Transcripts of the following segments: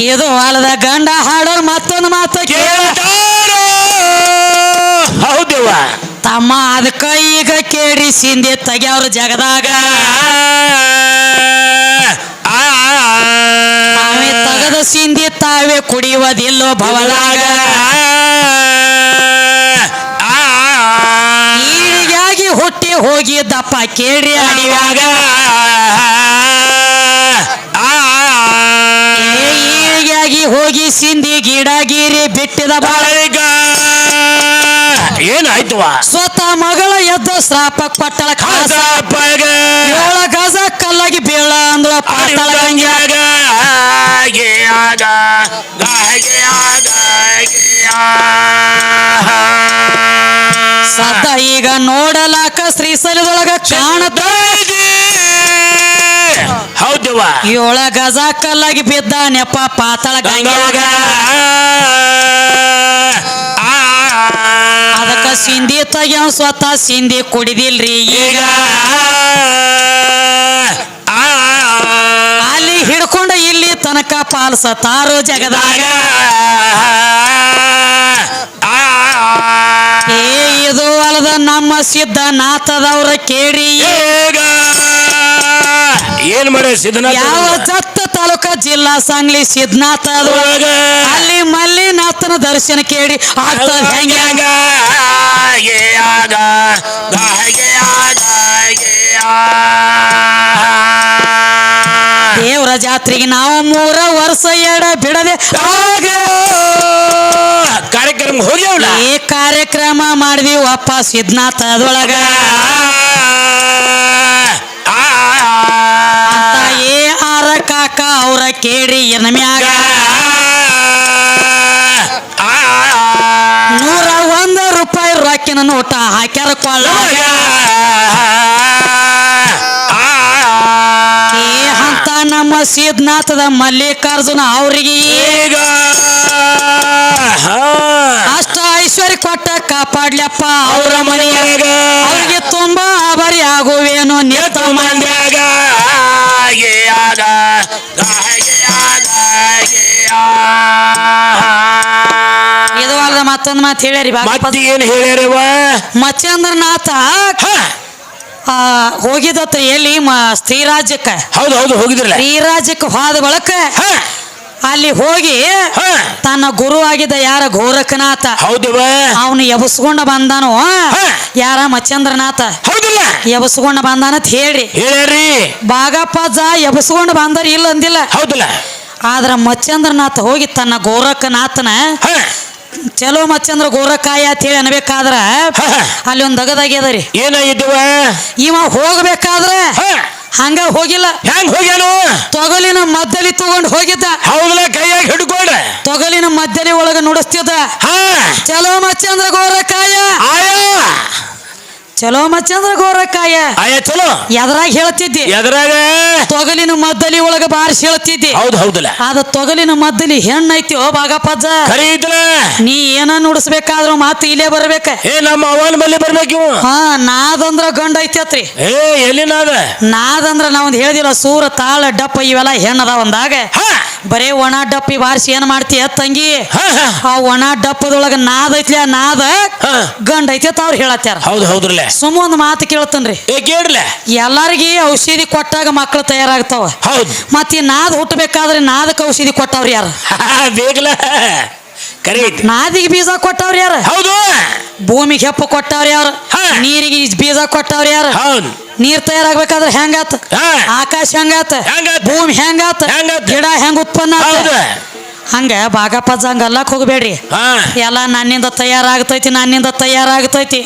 ಇದು ಹೊಲದ ಗಂಡ ಹಾಡೋರ್ ಮತ್ತೊಂದು ಮಾತು ಕೇಳ್ತಾರೋ ಹೌದವ್ವ ತಮ್ಮ ಅದಕ್ಕ ಈಗ ಕೇಳಿ ಸಿಂಧಿ ತೆಗ್ಯಾವ್ರ ಜಗದಾಗ ತಾವೇ ತಗದ ಸಿಂಧಿ ತಾವೇ ಕುಡಿಯುವುದಿಲ್ಲೋ ಭವದಾಗ ಈಗಾಗಿ ಹುಟ್ಟಿ ಹೋಗಿದ್ದಪ್ಪ ಕೇಳಿ ಅಡಿವಾಗ ಈಗಾಗಿ ಹೋಗಿ ಸಿಂಧಿ ಗಿಡಗಿರಿ ಬಿಟ್ಟಿದ ಬಾಳಿಗ ಏನಾಯ್ತವ ಸ್ವತಃ ಮಗಳ ಎದ್ದು ಶ್ರಾಪ ಕೊಟ್ಟಳ ಕಾಸ ಏಳ ಗಜ ಕಲ್ಲಾಗಿ ಬೀಳ ಅಂದ್ರ ಪಾತಾಳ ಗಂಗ್ಯಾಗ ಸದ್ದ ಈಗ ನೋಡಲಾಕ ಶ್ರೀಶೈಲದೊಳಗ ಕಾಣತ ಹೌದವ್ವ ಏಳ ಗಜ ಕಲ್ಲಾಗಿ ಬಿದ್ದ ನೆಪ ಪಾತಾಳ ಗಂಗ್ಯಾಗ ಅದಕ್ಕ ಸಿಂಧಿ ತಗ್ಯಾವ ಸ್ವತಃ ಸಿಂಧಿ ಕುಡಿದಿಲ್ರಿ ಈಗ ಅಲ್ಲಿ ಹಿಡ್ಕೊಂಡ ಇಲ್ಲಿ ತನಕ ಪಾಲ್ಸತಾರೋ ಜಗದಾಗ ಇದು ಅಲ್ಲದ ನಮ್ಮ ಸಿದ್ಧನಾಥದವ್ರ ಕೇಳಿ ಏನ್ ಮಾಡ ಸಿದ್ಧನಾಥ ಯಾವ ಜತ್ತ ತಾಲೂಕ ಜಿಲ್ಲಾ ಸಾಂಗ್ಲಿ ಸಿದ್ಧನಾಥ ಅಲ್ಲಿ ಮಲ್ಲಿನಾಥನ ದರ್ಶನ ಕೇಳಿ ಆಗ್ತದ ಹೆಂಗ ದೇವರ ಜಾತ್ರೆಗೆ ನಾವು 3 ವರ್ಷ ಎಡ ಬಿಡದೆ ಕಾರ್ಯಕ್ರಮ ಹೋಗ್ಯಾವಲ್ಲ ಈ ಕಾರ್ಯಕ್ರಮ ಮಾಡಿದೀವಪ್ಪ ಸಿದ್ಧನಾಥದೊಳಗ ಏ ಆರ ಕಾಕ ಅವ್ರ ಕೇಳಿ ಎನಮ್ಯಾಗ 101 ರೂಪಾಯಿ ರೊಕ್ಕಿನ ನೋಟ ಹಾಕ್ಯಾರ ಕೊಳ್ಳಾಗ ಅಂತ ನಮ್ಮ ಸಿದ್ಧನಾಥದ ಮಲ್ಲಿಕಾರ್ಜುನ ಅವ್ರಿಗೆ ಅಷ್ಟ ಐಶ್ವರ್ಯ ಕೊಟ್ಟ ಕಾಪಾಡ್ಲಪ್ಪ ಅವ್ರ ಮನೆಯಾಗ ಅವ್ರಿಗೆ ತುಂಬಾ ಆಭಾರಿ ಆಗುವೇನು ನಿಂತ ಮಂದ್ಯಾಗ ಇದು ಅಲ್ಲದ ಮತ್ತೊಂದು ಮಾತು ಹೇಳ್ಯಾರಿ ಏನ್ ಹೇಳ್ಯಾರವ ಮಚ್ಚಂದ್ರನಾಥ ಹೋಗಿದತ್ತ ಎಲ್ಲಿ ಸ್ತ್ರೀರಾಜ್ಯಕ್ಕ ಹೌದು ಹೌದು ಹೋಗಿದ್ರಲ್ಲ ಸ್ತ್ರೀರಾಜ್ಯಕ್ಕೆ ಹೋದ ಬಳಕ ಅಲ್ಲಿ ಹೋಗಿ ತನ್ನ ಗುರು ಆಗಿದ್ದ ಯಾರ ಗೋರಖನಾಥ ಹೌದವ ಅವನು ಎಬಸ್ಕೊಂಡ ಬಂದಾನು ಯಾರ ಮಚ್ಚಂದ್ರನಾಥ ಹೌದಿಲ್ಲ ಎಬಸ್ಕೊಂಡ ಬಂದಾನತ್ ಹೇಳ್ರಿ ಹೇಳ್ಯಾರಿ ಬಾಗಪ್ಪಜ್ಜ ಎಬಸ್ಕೊಂಡ ಬಂದಾರ ಇಲ್ಲ ಅಂದಿಲ್ಲ ಹೌದಿಲ್ಲ ಆದ್ರ ಮಚ್ಚಂದ್ರನಾಥ ಹೋಗಿ ತನ್ನ ಗೋರಖನಾಥನ ಚಲೋ ಮಚ್ಚಂದ್ರ ಗೋರಕಾಯ ಅಂತ ಹೇಳಿ ಅನ್ಬೇಕಾದ್ರ ಅಲ್ಲಿ ಒಂದ್ ದಗದಾಗ್ಯದರಿ ಏನಾಗಿದ್ದವ ಇವ ಹೋಗ್ಬೇಕಾದ್ರ ಹಂಗ ಹೋಗಿಲ್ಲ ಹೆಂಗ್ ಹೋಗ್ಯಾನು ತೊಗಲಿನ ಮದ್ದಲಿ ತಗೊಂಡ್ ಹೋಗಿದ್ದ ಹೌದಲ್ಲ ಕೈಯಾಗ ಹಿಡ್ಕೊಂಡ ತೊಗಲಿನ ಮದ್ದಲಿ ಒಳಗ ನುಡಿಸ್ತಿದ್ದ ಚಲೋ ಮಚ್ಚಂದ್ರ ಗೋರಕಾಯ ಚಲೋ ಮಚ್ಚಂದ್ರ ಗೋರಕಾಯ ಚಲೋ ಎದ್ರಾಗ ಹೇಳ್ತಿದ್ದಿ ಎದ್ರಾಗ ತೊಗಲಿನ ಮದ್ದಲಿ ಒಳಗ ಬಾರಿಸಿ ಹೇಳ್ತಿದ್ದಿ ಹೌದು ಹೌದಲ್ಲ ಅದ ತೊಗಲಿನ ಮದ್ದಲಿ ಹೆಣ್ಣೈತಿ ಓ ಬಾಗಪ್ಪಜ್ಜ ಕರೀತಲ್ಲ ನೀ ಏನ ನುಡಿಸ್ಬೇಕಾದ್ರು ಮಾತು ಇಲ್ಲೇ ಬರ್ಬೇಕ ನಮ್ಮ ಅವನ ಬಲ್ಲಿ ಬರ್ಬೇಕು ನಾದಂದ್ರ ಗಂಡ ಐತಿ ಎಲ್ಲಿ ನಾದಂದ್ರ ನಾವೊಂದ್ ಹೇಳ್ದಿಲ್ಲ ಸೂರ ತಾಳ ಡಪ್ಪ ಇವೆಲ್ಲ ಹೆಣ್ಣದ ಒಂದಾಗ ಬರೇ ಒಣ ಡಪ್ಪಿ ಬಾರಿಸಿ ಏನ್ ಮಾಡ್ತೀಯ ತಂಗಿ ಆ ಒಣ ಡಪ್ಪದೊಳಗ ನಾದ ಐತ್ಲ ನಾದ ಗಂಡ ಐತಿ ಅವ್ರು ಹೇಳತ್ತಾರ ಹೌದು ಹೌದ್ರಲ್ಲ ಸುಮ್ಮ ಒಂದ್ ಮಾತು ಕೇಳ್ತನ್ರಿ ಕೇಳ್ಲ ಎಲ್ಲಾರ್ಗಿ ಔಷಧಿ ಕೊಟ್ಟಾಗ ಮಕ್ಕಳು ತಯಾರಾಗ್ತಾವ ಹೌದು ಮತ್ ಈ ನಾದ್ ಹುಟ್ಟಬೇಕಾದ್ರೆ ನಾದಕ್ಕೆ ಔಷಧಿ ಕೊಟ್ಟವ್ರ ಯಾರು ಬೇಕಲ್ಲ ನಾದಿಗೆ ಬೀಜ ಕೊಟ್ಟವ್ರ ಯಾರ ಹೌದು ಭೂಮಿಗೆ ಹೆಪ್ಪ ಕೊಟ್ಟವ್ರ ಯಾರು ನೀರಿಗೆ ಬೀಜ ಕೊಟ್ಟವ್ರ ಯಾರು ನೀರ್ ತಯಾರಾಗ್ಬೇಕಾದ್ರೆ ಹೆಂಗಾತ ಆಕಾಶ ಹೆಂಗಾತ ಭೂಮಿ ಹೆಂಗಾತ ಗಿಡ ಹೆಂಗ ಉತ್ಪನ್ನ ಹಂಗ ಬಾಗಪ್ಪಜ್ಜ ಹಂಗ ಅಲ್ಲಕ್ ಹೋಗ್ಬೇಡ್ರಿ ಎಲ್ಲ ನನ್ನಿಂದ ತಯಾರಾಗ್ತೈತಿ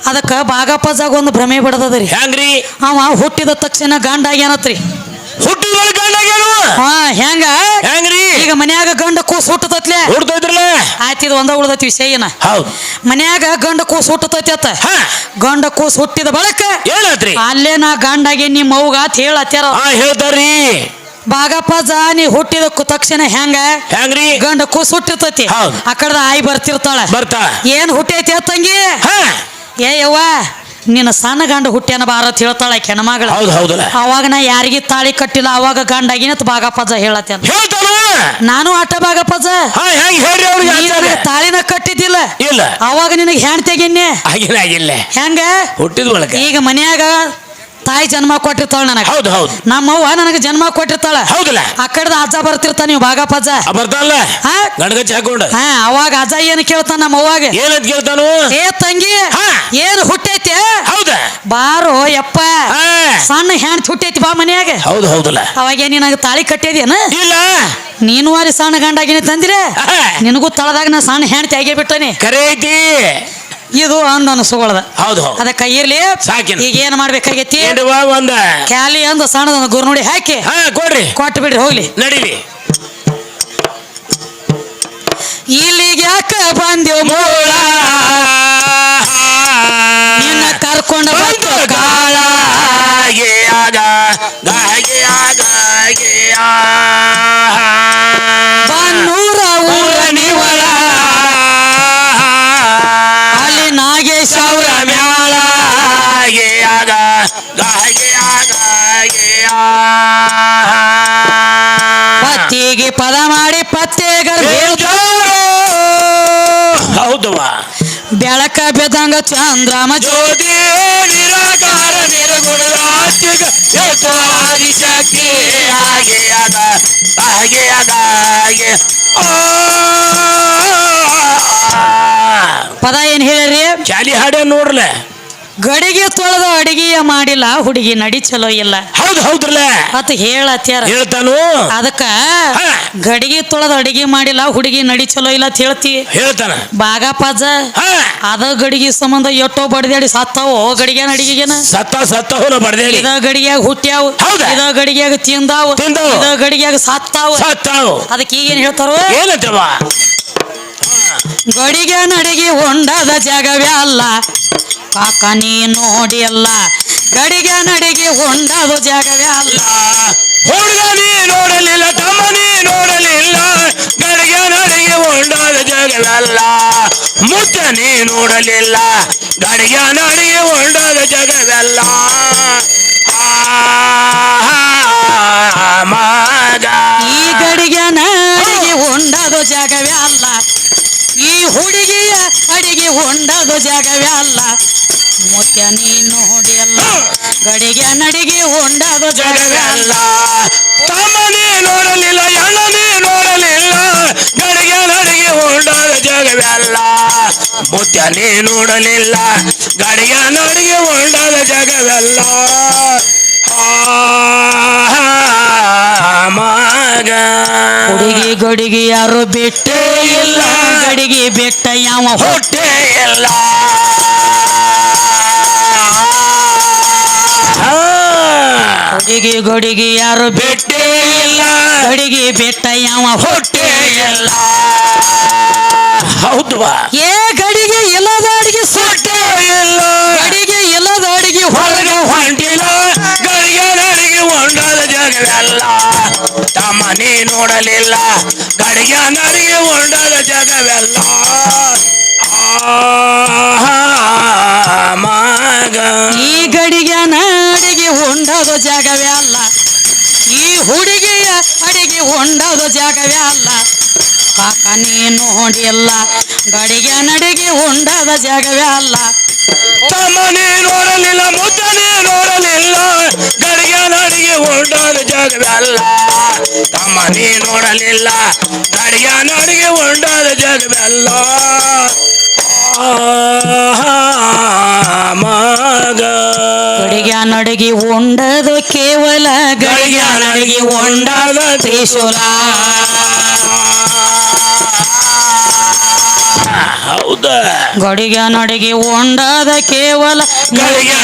ಅದಕ್ಕ ಬಾಗಪ್ಪಜ್ಜಾಗ ಒಂದು ಭ್ರಮೆ ಬಿಡದದ್ರಿ ಹೆಂಗ್ರಿ ಅವ ಹುಟ್ಟಿದ ತಕ್ಷಣ ಗಂಡ ಆಗ್ಯಾನತ್ರಿ ಹೆಂಗ ಈಗ ಮನ್ಯಾಗ ಗಂಡ ಕೂಸ್ ಹುಟ್ಟತೈತ್ಲೆ ಆಯ್ತು ಇದು ಒಂದ ಉಳ್ದೈತಿ ವಿಷಯನ ಮನ್ಯಾಗ ಗಂಡ ಕೂಸ್ ಹುಟ್ಟತೈತಿ ಅತ್ತ ಗಂಡ ಕೂಸ್ ಹುಟ್ಟಿದ ಬಳಕ ಅಲ್ಲೇ ನಾ ಗಂಡಾಗಿ ನಿಮ್ಮ ಮೌಗ ಅಂತ ಹೇಳತ್ತಾರ ಹೇಳ್ತಾರ್ರಿ ಬಾಗಪ್ಪಜ್ಜ ನೀ ಹುಟ್ಟಿದ ತಕ್ಷಣ ಹೆಂಗ್ರಿ ಗಂಡ ಕೂಸ್ ಹುಟ್ಟಿರ್ತೈತಿ ಆ ಕಡೆ ಆಯಿ ಬರ್ತಿರ್ತಾಳ ಏನ್ ಹುಟ್ಟೈತಿ ತಂಗಿ ಏ ಯವ್ವ ನಿನ್ನ ಸಣ್ಣ ಗಂಡ ಹುಟ್ಟ್ಯಾನ ಭಾರತ್ ಹೇಳ್ತಾಳ ಹೆಣ್ಮಗಳ. ಹೌದು ಹೌದಲ್ಲ. ಅವಾಗ ನಾ ಯಾರಿಗೆ ತಾಳಿ ಕಟ್ಟಿಲ್ಲ ಅವಾಗ ಗಂಡ ಆಗಿನತ್ ಬಾಗಪ್ಪಜ ಹೇಳತ್ತೇನ. ನಾನು ಆಟ ಬಾಗಪ್ಪಜ ತಾಳಿನ ಕಟ್ಟಿದ್ದಿಲ್ಲ. ಇಲ್ಲ ಅವಾಗ ನಿನಗೆ ಹೆಣ್ ತೆಗಿನ್ನೆ ಹೆಂಗ ಹುಟ್ಟಿದ ಒಳಗೆ. ಈಗ ಮನ್ಯಾಗ ತಾಯಿ ಜನ್ಮ ಕೊಟ್ಟಿರ್ತಾಳ ನನಗೆ. ಹೌದು ಹೌದು. ನಮ್ಮವ್ವ ನನಗೆ ಜನ್ಮ ಕೊಟ್ಟಿರ್ತಾಳ. ಹೌದಲ್ಲ. ಆ ಕಡೆದ ಅಜ್ಜ ಬರ್ತಿರ್ತಾನ ನೀವು ಬಾಗಪ್ಪಜ್ಜ ಬರ್ತಾನಲ್ಲ ಗಣಗಚ್ಚ ಹಾಕೊಂಡ. ಅವಾಗ ಅಜ್ಜ ಏನ್ ಕೇಳ್ತಾನ ನಮ್ಮ ಅವ್ವಾಗ. ಏನಂತ ಕೇಳ್ತಾನು? ಏ ತಂಗಿ ಏನ್ ಹುಟ್ಟೈತೆ? ಹೌದಾ ಬಾರೋ ಯಪ್ಪ ಸಣ್ಣ ಹೆಣ್ ಹುಟ್ಟೈತಿ ಬಾ ಮನ್ಯಾಗ. ಹೌದು ಹೌದಲ್ಲ. ಅವಾಗ ನಿನಗೆ ತಾಳಿ ಕಟ್ಟಿದೇನ? ಇಲ್ಲ. ನೀನು ವಾರಿ ಸಣ್ಣ ಗಂಡಾಗಿನ ತಂದಿರೆ ನಿನಗೂ ತಳದಾಗ ನಾ ಸಣ್ಣ ಹೆಣ್ತಿ ಆಗೇ ಬಿಟ್ಟನಿ. ಕರೆ ಐತಿ ಇದು ಅಂದ ಅನಸುಗಳದ. ಹೌದು ಅದಕ್ಕ ಇರ್ಲಿ ಸಾಕಿನ. ಈಗ ಏನ್ ಮಾಡ್ಬೇಕಾಗೈತಿ? ಒಂದ ಕ್ಯಾಲಿ ಅಂದ ಸಣ್ಣದ ಗುರುನುಡಿ ಹಾಕಿ ಕೊಡ್ರಿ ಕೊಟ್ಟು ಬಿಡ್ರಿ ಹೋಗ್ಲಿ. ನಡೀರಿ. ಇಲ್ಲಿಗೆ ಯಾಕ ಬಂದೇವ್ ಮೂಳ ನಿನ್ನ ಕರ್ಕೊಂಡ ಕಾಳ ಬನ್ನೂರ ಊರ ನಿವಳ ಅಲ್ಲಿ ನಾಗೇಶ್ ಅವರ ಮ್ಯಾಳ ಪತ್ತಿಗೆ ಪದ ಮಾಡಿ ಪತ್ತೆಗರ್ ಹೌದವ ಬೆಳಕ ಬೆದಂಗ ಚಂದ್ರಮ ಜ್ಯೋತಿ ನಿರಾಕಾರ ನಿರ್ಗುಣರಾಜ್ಯಗ ಶಕ್ತಿ ಪದ ಏನ್ ಹೇಳ್ರಿ? ಚಾಲಿ ಹಾಡ ನೋಡ್ರಲ್ಲ. ಗಡಿಗೆ ತೊಳೆದ ಅಡಿಗೆಯ ಮಾಡಿಲ್ಲ ಹುಡುಗಿ ನಡಿ ಚಲೋ ಇಲ್ಲ. ಹೌದು ಹೌದ್ರಲ್ಲ ಅತ್ ಹೇಳತ್ಯಾರ ಹೇಳ್ತಾನು. ಅದಕ್ಕ ಗಡಿಗೆ ತೊಳೆದ ಅಡಿಗೆ ಮಾಡಿಲ್ಲ ಹುಡುಗಿ ನಡಿ ಚಲೋ ಇಲ್ಲ ಅಂತ ಹೇಳ್ತಿ ಹೇಳ್ತಾನ ಬಾಗಪ್ಪಜ್ಜ. ಅದ ಗಡಿಗೆ ಸಂಬಂಧ ಎಷ್ಟೋ ಬಡ್ದಾಡಿ ಸತ್ತಾವು ಗಡಿಗೆನ ಅಡಿಗೆನ ಸತ್ತವನ ಬಡ್ದೇಳಿ. ಇದ ಗಡಿಗ್ಯಾಗ ಹುಟ್ಟ್ಯಾವ, ಇದ ಗಡಿಗ್ಯಾಗ ತಿಂದಾವು, ಇದ ಗಡಿಗ್ಯಾಗ ಸತ್ತಾವು. ಅದಕ್ಕೆ ಈಗೇನ್ ಹೇಳ್ತಾರೋ ಏನಂತವ? ಗಡಿಗೆ ನಡಿಗೆ ಹೊಂಡದ ಜಾಗವೇ ಅಲ್ಲ ಕಾಕ ನೀ ನೋಡಿಯಲ್ಲ. ಗಡಿಗೆ ನಡಿಗೆ ಹೊಂಡದ ಜಾಗವೇ ಅಲ್ಲ. ಹುಡುಗ ನೀ ನೋಡಲಿಲ್ಲ, ತಮ್ಮ ನೀ ನೋಡಲಿಲ್ಲ. ಗಡಿಗೆ ನಡಿಗೆ ಹೊಂಡದ ಜಾಗವಲ್ಲ. ಮುತ್ತ ನೀ ನೋಡಲಿಲ್ಲ, ಗಡಿಗೆ ನಡಿಗೆ ಹೊಂಡದ ಜಾಗವಲ್ಲ. ಈ ಗಡಿಗೆ ನಡಿಗೆ ಹೊಂಡದ ಜಾಗವೇ ಅಲ್ಲ. ಈ ಹುಡುಗಿಯ ಅಡಿಗೆ ಹೊಂಡದ ಜಾಗವೇ ಅಲ್ಲ. ಮುತ್ಯ ನೀ ನೋಡಿಯಲ್ಲ, ಗಡಿಗೆ ನಡಿಗೆ ಹೊಂಡದ ಜಾಗವೇ ಅಲ್ಲ. ತಮ್ಮ ನೀ ನೋಡಲಿಲ್ಲ, ಎಣ್ಣ ನೀ ನೋಡಲಿಲ್ಲ. ಗಡಿಗೆ ನಡಿಗೆ ಹೊಂಡದ ಜಾಗವೇ ಅಲ್ಲ. ಮುತ್ಯ ನೀ ನೋಡಲಿಲ್ಲ, ಗಡಿಗೆ ನಡಿಗೆ ಹೊಂಡದ ಜಾಗವಲ್ಲ. ಹುಡುಗಿ ಗಡಿಗೆ ಯಾರು ಬಿಟ್ಟೇ ಇಲ್ಲ, ಗಡಿಗೆ ಬೆಟ್ಟ ಯಾವ ಹೊಟ್ಟೆ ಇಲ್ಲ. ಹುಡುಗಿ ಗಡಿಗೆ ಯಾರು ಬಿಟ್ಟೇ ಇಲ್ಲ, ಗಡಿಗೆ ಬೆಟ್ಟ ಯಾವ ಹೊಟ್ಟೆ ಇಲ್ಲ. ಹೌದವಾ? ಏ ಗಡಿಗೆ ಇಲ್ಲದ ಅಡಿಗೆ ಹೊಟ್ಟೆ ಇಲ್ಲ, ಗಡಿಗೆ ಇಲ್ಲದ ಅಡಿಗೆ ಹೊರಗೆ ಹೊಂಟಿಲ್ಲ. ಗಡಿಗೆ ನಡಿಗೆ ಹೊಂಡದ ಜಾಗವಲ್ಲ. ತಮ್ಮ ನೀ ನೋಡಲಿಲ್ಲ, ಗಡಿಗೆ ನಡಿಗೆ ಹೊಂಡದ ಜಾಗವಲ್ಲ. ಈ ಗಡಿಗೆ ನಡಿಗೆ ಹೊಂಡದ ಜಾಗವೇ ಅಲ್ಲ. ಈ ಹುಡುಗಿಯ ಅಡಿಗೆ ಹೊಂಡದ ಜಾಗವೇ ಅಲ್ಲ. ಕಾಕ ನೀ ನೋಡಿಲ್ಲ, ಗಡಿಗೆ ನಡಿಗೆ ಹೊಂಡದ ಜಾಗವೇ ಅಲ್ಲ. ತಮ್ಮ ನೀ ನೋಡಲಿಲ್ಲ, ಮುದ್ದ ನೀ ನೋಡಲಿಲ್ಲ. ಗಡಿಗೆ ನಡಿಗೆ ಹೊಂಡದ ಜಾಗವಲ್ಲ. ತಮ್ಮ ನೀ ನೋಡಲಿಲ್ಲ, ಗಡಿಗೆ ನಡಿಗೆ ಹೊಂಡದ ಜಾಗವಲ್ಲ. ಗಡಿಗೆ ನಡಿಗೆ ಹೊಂಡದ ಕೇವಲ ಗಡಿಗೆ ನಡಿಗೆ ಹೊಂಡದ ತ್ರಿಶೂಲ. ಹೌದ ಗಡಿಗೆ ನಡಿಗೆ ಹೊಂಡದ ಕೇವಲ ಗಡಿಗೆ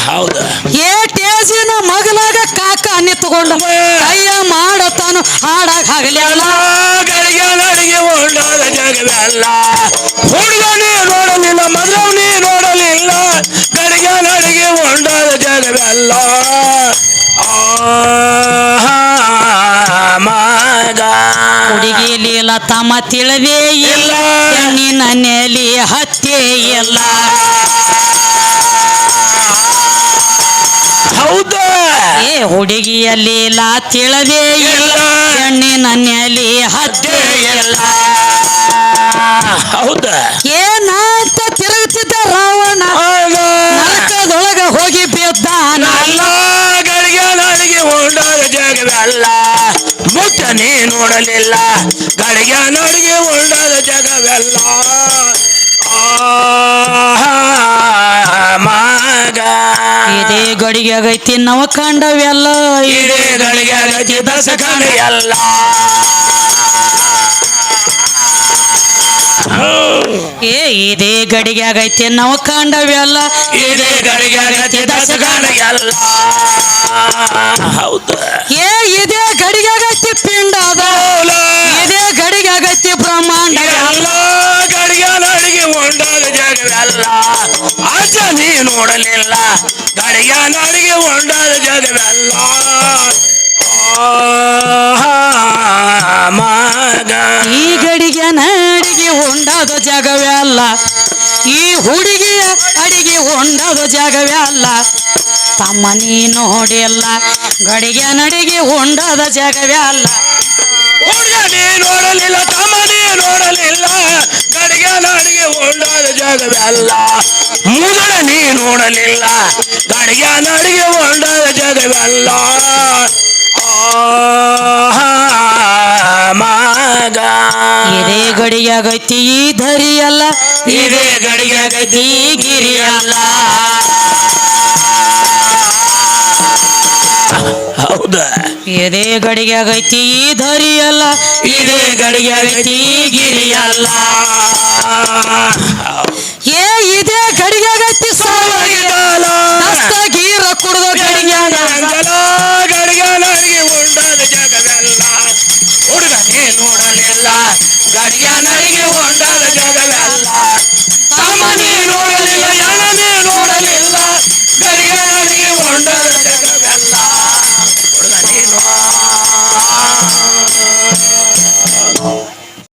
ಹೌದ. ಏ ಟೇಜಿನ ಮಗಲಾಗ ಕಾಕ ನಿತ್ಕೊಂಡು ಕೈಯ ಮಾಡತಾನು ಹಾಡಾಗ ಆಗಲಿಲ್ಲ. ಗಡಿಗೆ ನಡಿಗೆ ಹೊಂಡದ ಜಾಗವಲ್ಲ. ಹುಡುಗ ನೀ ನೋಡಲಿಲ್ಲ, ಮದುವೆ ನೀ ನೋಡಲಿಲ್ಲ. ಗಡಿಗೆ ನಡಿಗೆ ಹೊಂಡದ ಜಾಗವಲ್ಲ. ಹುಡುಗಿ ತಿಳಿಲಿಲ್ಲ ತಮ್ಮ ತಿಳಿದೇ ಇಲ್ಲ ಹೆಣ್ಣಿನ ನೆಲಿ ಹತ್ಯೆ ಇಲ್ಲ ಹೌದಾ ಏ ಹುಡುಗಿಯಲ್ಲಿಲ್ಲ ತಿಳಿದೇ ಇಲ್ಲ ಹೆಣ್ಣಿನ ನೆಲಿ ಹತ್ಯೆ ಇಲ್ಲ ಹೌದಾ ಏನಂತ ತಿರುಗುತ್ತಿದ್ದ ರಾವಣ ನರಕದೊಳಗ ಹೋಗಿ ಬಿದ್ದಾನ ಗಳಿಗೆ ನಾಡಿಗೆ ಉಂಡಾದ ಜಗವೆಲ್ಲ ಮುಟ್ಟ ನೀ ನೋಡಲಿಲ್ಲ ಗಳಿಗೆ ನಾಡಿಗೆ ಉಂಡಾದ ಜಗವೆಲ್ಲ ಮಗ ಇದೇ ಗಡಿಗೆ ಆಗೈತಿ ನವ ಕಂಡವೆಲ್ಲ ಇದೇ ಗಳಿಗೆ ಆಗೈತಿ ದಸ ಎಲ್ಲ ಏ ಇದೇ ಗಡಿಗೆ ಆಗೈತಿ ನವ ಕಂಡವೆಲ್ಲ ಇದೇ ಗಳಿಗೆ ಆಗೈತಿ ದಸ ಎಲ್ಲ ಹೌದು ಏ ಇದೇ ಗಡಿಗೆ ಆಗೈತಿ ಪಿಂಡದ ಇದೇ ಗಡಿಗೆ ಆಗೈತಿ ಬ್ರಹ್ಮಾಂಡ ಎಲ್ಲ ಗಡಿಗೆ ನಾಡಿಗೆ ಉಂಡಾದ ಜಗವೆಲ್ಲ ಆಚ ನೀ ನೋಡಲಿಲ್ಲ ಗಡಿಗೆ ನಾಡಿಗೆ ಉಂಡಾದ ಜಗವೆಲ್ಲ ಮಗ ಈ ಗಡಿಗೆ ನಾಡಿಗೆ ಉಂಡಾದ ಜಾಗವೇ ಅಲ್ಲ ಈ ಹುಡುಗಿಯ ಅಡಿಗೆ ಉಂಡಾದ ಜಾಗವೇ ಅಲ್ಲ ತಮ್ಮ ನೀ ನೋಡಿಲ್ಲ ಗಡಿಗೆ ನಡಿಗೆ ಉಂಡಾದ ಜಾಗವೇ ಅಲ್ಲ ಹುಡುಗ ನೀ ನೋಡಲಿಲ್ಲ ತಮ್ಮ ನೀ ನೋಡಲಿಲ್ಲ ಗಡಿಗೆ ನಾಡಿಗೆ ಉಂಡಾದ ಜಗವೇ ಅಲ್ಲ ಮುದಳ ನೀ ನೋಡಲಿಲ್ಲ ಗಡಿಗೆ ನಾಡಿಗೆ ಉಂಡಾದ ಜಗವೇ ಅಲ್ಲ ಮಗ ಇದೇ ಗಡಿಗೆ ಆಗೈತಿ ಈ ಧರಿ ಅಲ್ಲ ಇದೇ ಗಡಿಗೆ ಆಗೈತಿ ಈ ಗಿರಿ ಅಲ್ಲ ಹೌದಾ ಇದೇ ಗಡಿಗೆ ಆಗೈತಿ ಈ ಧರಿ ಅಲ್ಲ ಇದೇ ಗಡಿಗೆ ಆಗೈತಿ ಈ ಗಿರಿ ಅಲ್ಲ ಹೌದು. ಏ ಇದೇ ಗಡಿಗೆ ಆಗೈತಿ ಗೀರ ಕುಡ್ದ ಗಡಿಗೆ ಗಡಿಗೆ ನಾಡಿಗೆ ಉಂಡಾದ ಜಗವೆಲ್ಲ ಹುಡುಗ ನೀ ನೋಡಲಿಲ್ಲ ಗಡಿಗೆ ನಾಡಿಗೆ ಉಂಡಾದ ಜಗವೆಲ್ಲ ತಮ್ಮ ನೀ ನೋಡಲಿಲ್ಲ ಎಣ ನೀ ನೋಡಲಿಲ್ಲ ಗಡಿಗೆ ನಾಡಿಗೆ ಉಂಡಾದ ಜಗವೆಲ್ಲ ಹುಡುಗ ನೀ